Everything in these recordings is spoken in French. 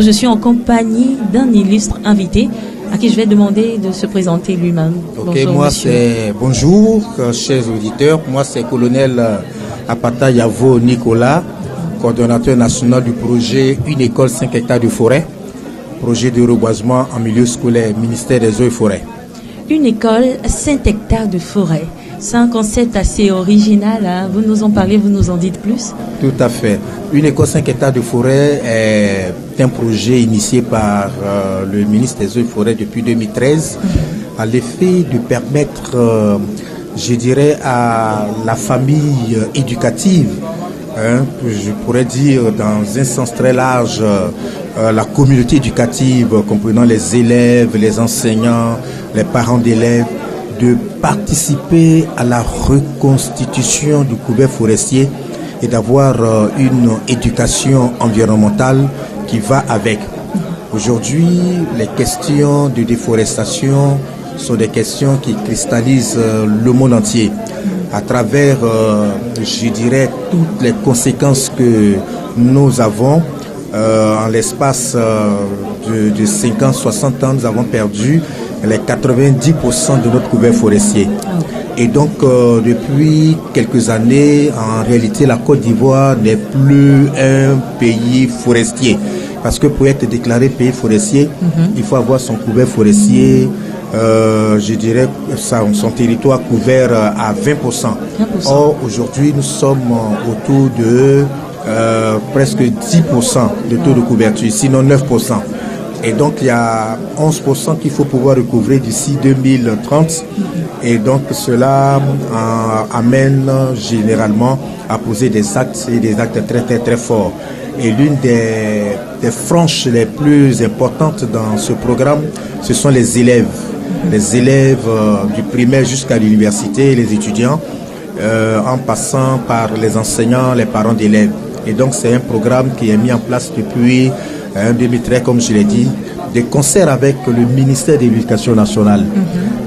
Je suis en compagnie d'un illustre invité à qui je vais demander de se présenter lui-même. Ok, bonjour, chers auditeurs. Moi, c'est colonel Apata Yavo Nicolas, coordonnateur national du projet Une école 5 hectares de forêt, projet de reboisement en milieu scolaire, ministère des Eaux et Forêts. Une école 5 hectares de forêt. C'est un concept assez original, hein? Vous nous en parlez, vous nous en dites plus? Tout à fait. Une école 5 hectares de forêt est un projet initié par le ministre des Eaux et Forêts depuis 2013 à l'effet de permettre, je dirais, à la famille éducative, je pourrais dire dans un sens très large, la communauté éducative comprenant les élèves, les enseignants, les parents d'élèves, de participer à la reconstitution du couvert forestier et d'avoir une éducation environnementale qui va avec. Aujourd'hui, les questions de déforestation sont des questions qui cristallisent le monde entier à travers, je dirais, toutes les conséquences que nous avons. En l'espace de 50, 60 ans, nous avons perdu les 90% de notre couvert forestier. Et donc, depuis quelques années, en réalité, la Côte d'Ivoire n'est plus un pays forestier. Parce que pour être déclaré pays forestier, il faut avoir son couvert forestier, je dirais, son territoire couvert à 20%. Or, aujourd'hui, nous sommes autour de presque 10% de taux de couverture, sinon 9%. Et donc, il y a 11% qu'il faut pouvoir recouvrer d'ici 2030. Et donc, cela amène généralement à poser des actes et des actes très, très, très forts. Et l'une des franges les plus importantes dans ce programme, ce sont les élèves. Les élèves du primaire jusqu'à l'université, les étudiants, en passant par les enseignants, les parents d'élèves. Et donc, c'est un programme qui est mis en place depuis 2013, comme je l'ai dit, des concerts avec le ministère de l'Éducation nationale.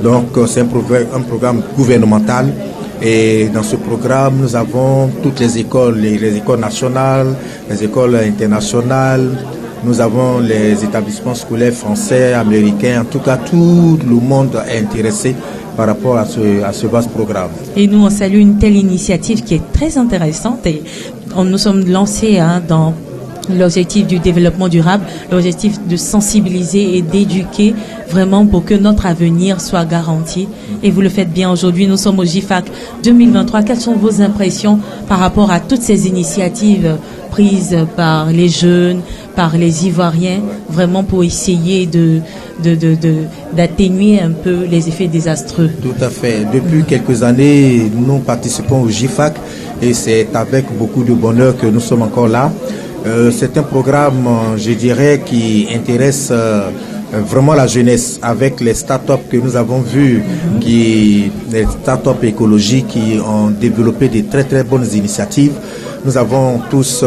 Donc, c'est un programme gouvernemental. Et dans ce programme, nous avons toutes les écoles nationales, les écoles internationales. Nous avons les établissements scolaires français, américains. En tout cas, tout le monde est intéressé par rapport à ce vaste programme. Et nous, on salue une telle initiative qui est très intéressante. Et nous sommes lancés dans l'objectif du développement durable, l'objectif de sensibiliser et d'éduquer vraiment pour que notre avenir soit garanti. Et vous le faites bien aujourd'hui. Nous sommes au GIFAC 2023. Quelles sont vos impressions par rapport à toutes ces initiatives prises par les jeunes, par les Ivoiriens, vraiment pour essayer d'atténuer un peu les effets désastreux? Tout à fait. Depuis quelques années, nous participons au GIFAC et c'est avec beaucoup de bonheur que nous sommes encore là. C'est un programme, je dirais, qui intéresse vraiment la jeunesse avec les startups que nous avons vues, les startups écologiques qui ont développé de très très bonnes initiatives. Nous avons tous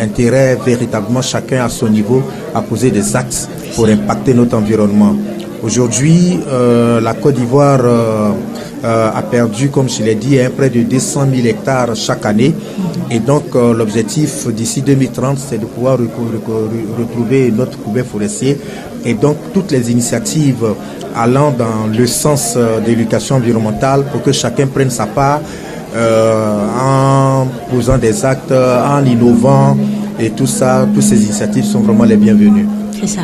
intérêt véritablement, chacun à son niveau, à poser des actes pour impacter notre environnement. Aujourd'hui, la Côte d'Ivoire a perdu, comme je l'ai dit, près de 200 000 hectares chaque année. Et donc, l'objectif d'ici 2030, c'est de pouvoir retrouver notre couvert forestier. Et donc, toutes les initiatives allant dans le sens de l'éducation environnementale pour que chacun prenne sa part en posant des actes, en innovant. Et tout ça, toutes ces initiatives sont vraiment les bienvenues. C'est ça.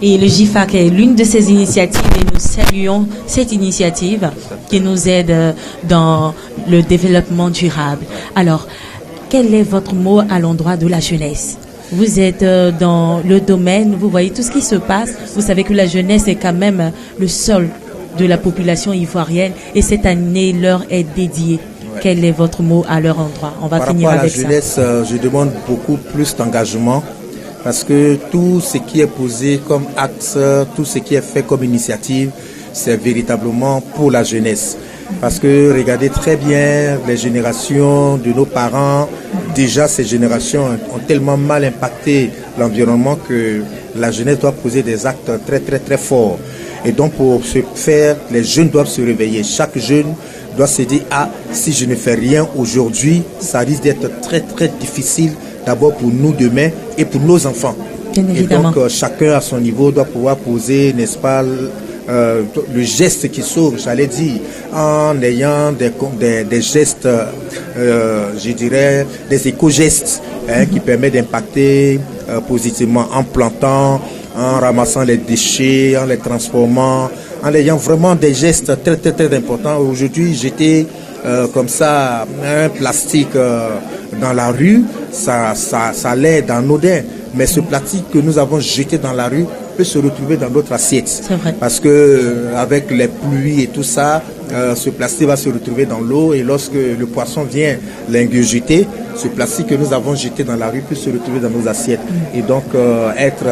Et le GIFAC est l'une de ces initiatives et nous saluons cette initiative qui nous aide dans le développement durable. Alors, quel est votre mot à l'endroit de la jeunesse? Vous êtes dans le domaine, vous voyez tout ce qui se passe. Vous savez que la jeunesse est quand même le sol de la population ivoirienne et cette année leur est dédiée. Quel est votre mot à leur endroit? On va finir avec ça. Par rapport à la jeunesse, je demande beaucoup plus d'engagement. Parce que tout ce qui est posé comme acte, tout ce qui est fait comme initiative, c'est véritablement pour la jeunesse. Parce que regardez très bien les générations de nos parents, déjà ces générations ont tellement mal impacté l'environnement que la jeunesse doit poser des actes très très très forts. Et donc pour ce faire, les jeunes doivent se réveiller. Chaque jeune doit se dire, si je ne fais rien aujourd'hui, ça risque d'être très très difficile. D'abord pour nous demain et pour nos enfants. Bien évidemment. Et donc, chacun à son niveau doit pouvoir poser, n'est-ce pas, le geste qui sauve, j'allais dire, en ayant des gestes, je dirais, des éco-gestes qui permettent d'impacter positivement en plantant, en ramassant les déchets, en les transformant, en ayant vraiment des gestes très, très, très importants. Aujourd'hui, jeter comme ça un plastique dans la rue, ça l'aide anodin. Mais ce plastique que nous avons jeté dans la rue peut se retrouver dans d'autres assiettes. C'est vrai. Parce que avec les pluies et tout ça, ce plastique va se retrouver dans l'eau et lorsque le poisson vient l'ingurgiter, ce plastique que nous avons jeté dans la rue peut se retrouver dans nos assiettes et donc être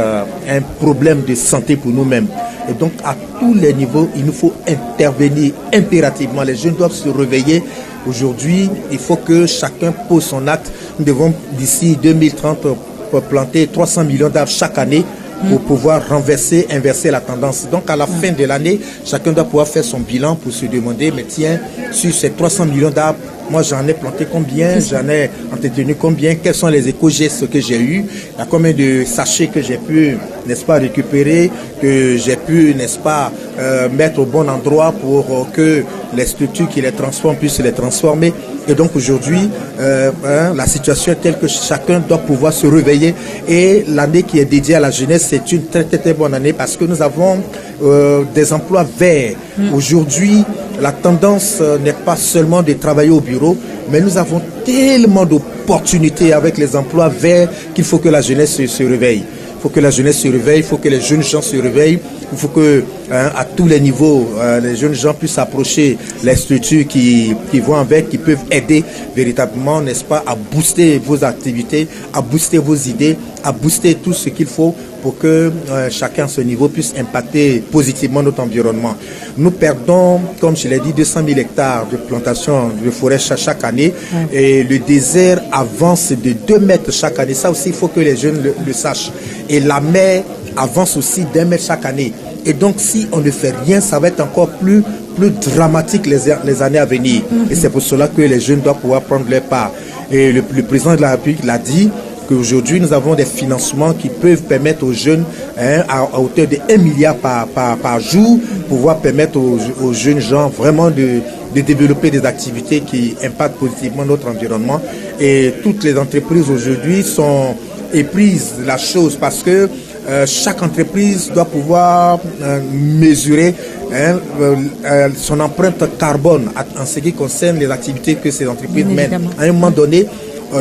un problème de santé pour nous-mêmes. Et donc à tous les niveaux, il nous faut intervenir impérativement. Les jeunes doivent se réveiller. Aujourd'hui, il faut que chacun pose son acte. Nous devons d'ici 2030 planter 300 millions d'arbres chaque année pour pouvoir inverser la tendance. Donc à la fin de l'année, chacun doit pouvoir faire son bilan pour se demander, mais tiens, sur ces 300 millions d'arbres, moi j'en ai planté combien, j'en ai entretenu combien, quels sont les éco-gestes que j'ai eus, il y a combien de sachets que j'ai pu, n'est-ce pas, récupérer, que j'ai pu, n'est-ce pas, mettre au bon endroit pour que les structures qui les transforment puissent les transformer. Et donc aujourd'hui, la situation est telle que chacun doit pouvoir se réveiller. Et l'année qui est dédiée à la jeunesse, c'est une très très très bonne année parce que nous avons des emplois verts. Aujourd'hui, la tendance n'est pas seulement de travailler au bureau, mais nous avons tellement d'opportunités avec les emplois verts qu'il faut que la jeunesse se réveille. Il faut que la jeunesse se réveille, il faut que les jeunes gens se réveillent. Il faut que, à tous les niveaux, les jeunes gens puissent approcher les structures qui vont avec, qui peuvent aider véritablement, n'est-ce pas, à booster vos activités, à booster vos idées, à booster tout ce qu'il faut pour que chacun à ce niveau puisse impacter positivement notre environnement. Nous perdons, comme je l'ai dit, 200 000 hectares de plantation de forêt chaque année et le désert avance de 2 mètres chaque année. Ça aussi, il faut que les jeunes le sachent. Et la mer avance aussi d'1 mètre chaque année. Et donc, si on ne fait rien, ça va être encore plus dramatique les années à venir. Et c'est pour cela que les jeunes doivent pouvoir prendre leur part. Et le président de la République l'a dit, qu'aujourd'hui, nous avons des financements qui peuvent permettre aux jeunes, à hauteur de 1 milliard par jour, pouvoir permettre aux jeunes gens vraiment de développer des activités qui impactent positivement notre environnement. Et toutes les entreprises aujourd'hui sont éprises de la chose parce que chaque entreprise doit pouvoir mesurer son empreinte carbone en ce qui concerne les activités que ces entreprises mènent. À un moment donné,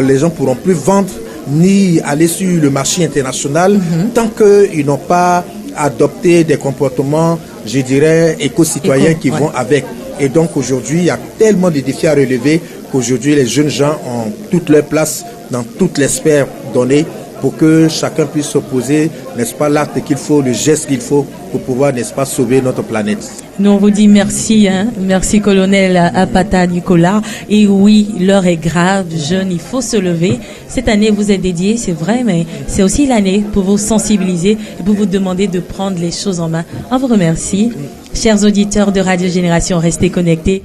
les gens ne pourront plus vendre ni aller sur le marché international tant qu'ils n'ont pas adopté des comportements, je dirais, éco-citoyens qui vont avec. Et donc aujourd'hui, il y a tellement de défis à relever qu'aujourd'hui, les jeunes gens ont toute leur place dans toutes les sphères données pour que chacun puisse s'opposer, n'est-ce pas, l'acte qu'il faut, le geste qu'il faut pour pouvoir, n'est-ce pas, sauver notre planète. Nous, on vous dit merci, merci colonel Apata Nicolas. Et oui, l'heure est grave, jeune, il faut se lever. Cette année vous est dédiée, c'est vrai, mais c'est aussi l'année pour vous sensibiliser et pour vous demander de prendre les choses en main. On vous remercie. Chers auditeurs de Radio Génération, restez connectés.